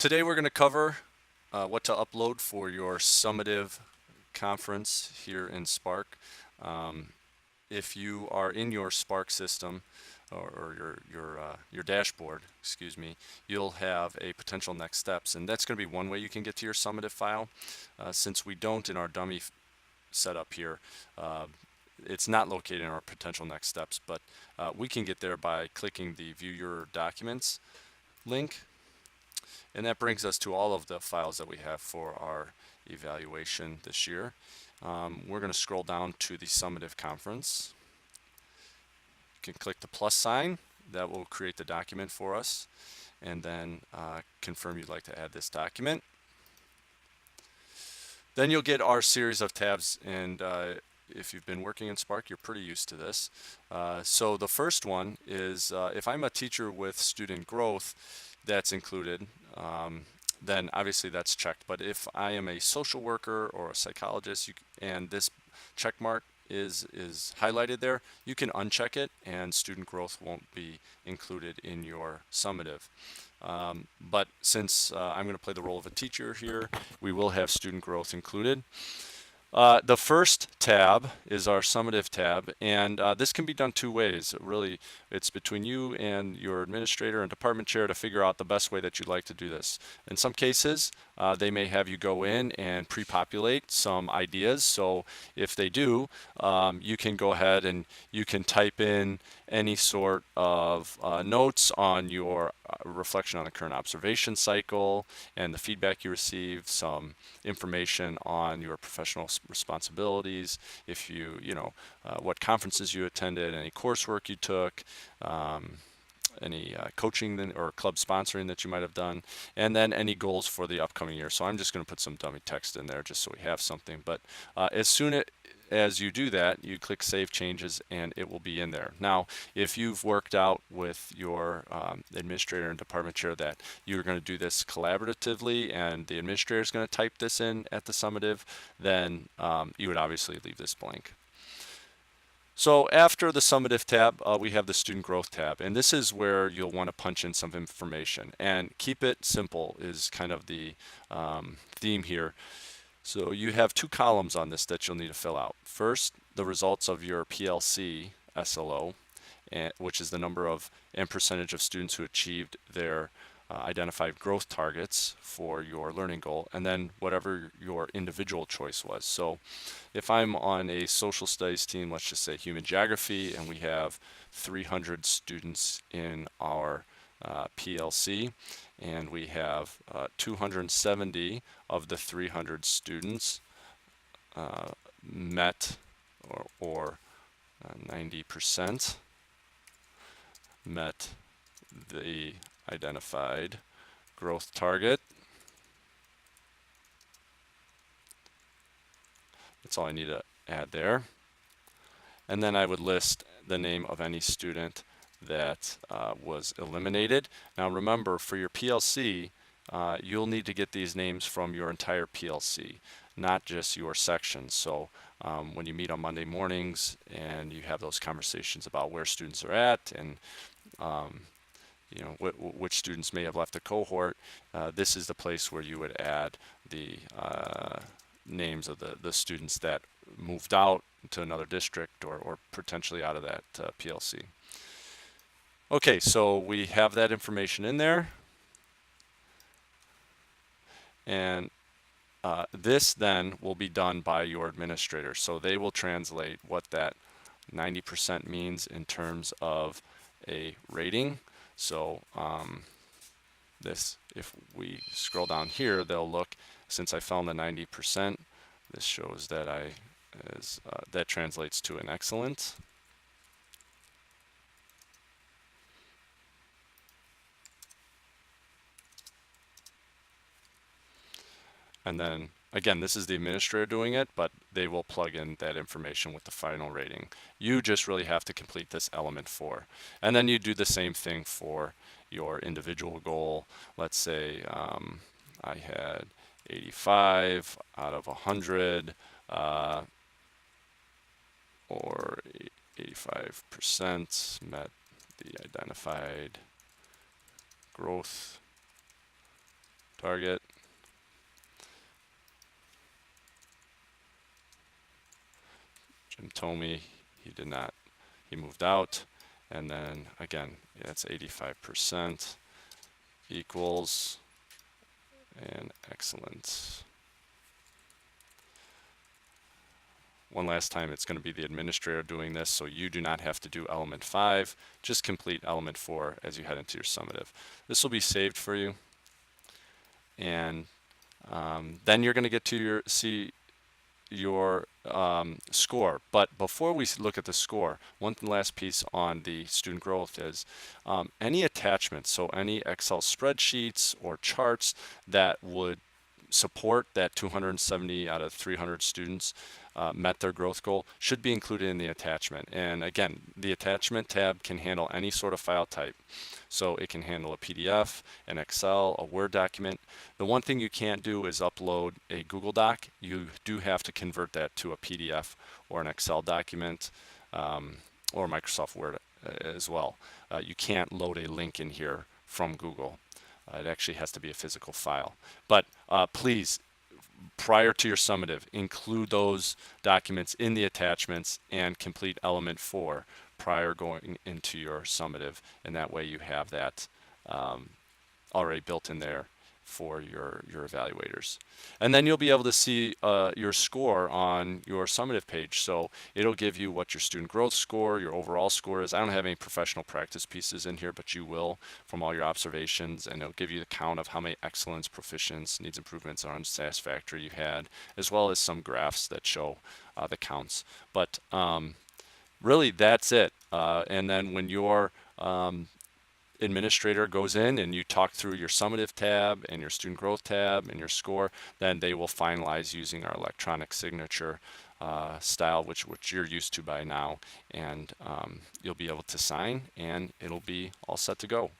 Today we're going to cover what to upload for your Summative conference here in Spark. Um, if you are in your Spark system or your dashboard, excuse me, you'll have a potential next steps, and that's going to be one way you can get to your Summative file. Since we don't in our dummy setup here, it's not located in our potential next steps, but we can get there by clicking the View Your Documents link. And that brings us to all of the files that we have for our evaluation this year. We're going to scroll down to the Summative conference. You can click the plus sign. That will create the document for us. And then confirm you'd like to add this document. Then you'll get our series of tabs, and if you've been working in Spark, you're pretty used to this. So the first one is if I'm a teacher with student growth, that's included. Then obviously that's checked. But if I am a social worker or a psychologist, and this check mark is highlighted there, you can uncheck it, and student growth won't be included in your summative. But since I'm going to play the role of a teacher here, we will have student growth included. The first tab is our summative tab, and this can be done two ways. Really, it's between you and your administrator and department chair to figure out the best way that you'd like to do this. In some cases, they may have you go in and pre-populate some ideas. So if they do, you can go ahead and you can type in any sort of notes on your reflection on the current observation cycle and the feedback you received, some information on your professional responsibilities, if what conferences you attended, any coursework you took, any coaching or club sponsoring that you might have done, and then any goals for the upcoming year. So I'm just going to put some dummy text in there just so we have something. But as soon as you do that, you click Save Changes, and it will be in there. Now, if you've worked out with your administrator and department chair that you're going to do this collaboratively, and the administrator is going to type this in at the summative, then you would obviously leave this blank. So after the summative tab, we have the student growth tab, and this is where you'll want to punch in some information, and keep it simple is kind of the theme here. So you have two columns on this that you'll need to fill out. First, the results of your PLC SLO, which is the number of and percentage of students who achieved their identified growth targets for your learning goal, and then whatever your individual choice was. So if I'm on a social studies team, let's just say human geography, and we have 300 students in our PLC, and we have 270 of the 300 students met or 90% met the identified growth target. That's all I need to add there. And then I would list the name of any student that was eliminated. Now remember, for your PLC, you'll need to get these names from your entire PLC, not just your section. So when you meet on Monday mornings and you have those conversations about where students are at and which students may have left the cohort, this is the place where you would add the names of the students that moved out to another district or potentially out of that PLC. Okay, so we have that information in there. And this then will be done by your administrator. So they will translate what that 90% means in terms of a rating. So if we scroll down here, they'll look, since I found the 90%, this shows that that translates to an excellent. And then again, this is the administrator doing it, but they will plug in that information with the final rating. You just really have to complete this element 4. And then you do the same thing for your individual goal. Let's say I had 85 out of 100, or 85% met the identified growth target. Jim told me he did not, he moved out. And then again, that's 85% equals, and excellent. One last time, it's going to be the administrator doing this, so you do not have to do element 5. Just complete element 4 as you head into your summative. This will be saved for you, and then you're going to get to see your score. But before we look at the score, one last piece on the student growth is any attachments, so any Excel spreadsheets or charts that would support that 270 out of 300 students met their growth goal should be included in the attachment. And again, the attachment tab can handle any sort of file type. So it can handle a PDF, an Excel, a Word document. The one thing you can't do is upload a Google Doc. You do have to convert that to a PDF or an Excel document or Microsoft Word as well. You can't load a link in here from Google. It actually has to be a physical file. But please, prior to your summative, include those documents in the attachments and complete element 4 prior going into your summative, and that way you have that already built in there for your evaluators. And then you'll be able to see your score on your summative page. So it'll give you what your student growth score, your overall score is. I don't have any professional practice pieces in here, but you will from all your observations, and it'll give you the count of how many excellence, proficiency, needs improvements, or unsatisfactory you had, as well as some graphs that show the counts. But really, that's it. And then when your administrator goes in and you talk through your summative tab and your student growth tab and your score, then they will finalize using our electronic signature style, which you're used to by now, and you'll be able to sign and it'll be all set to go.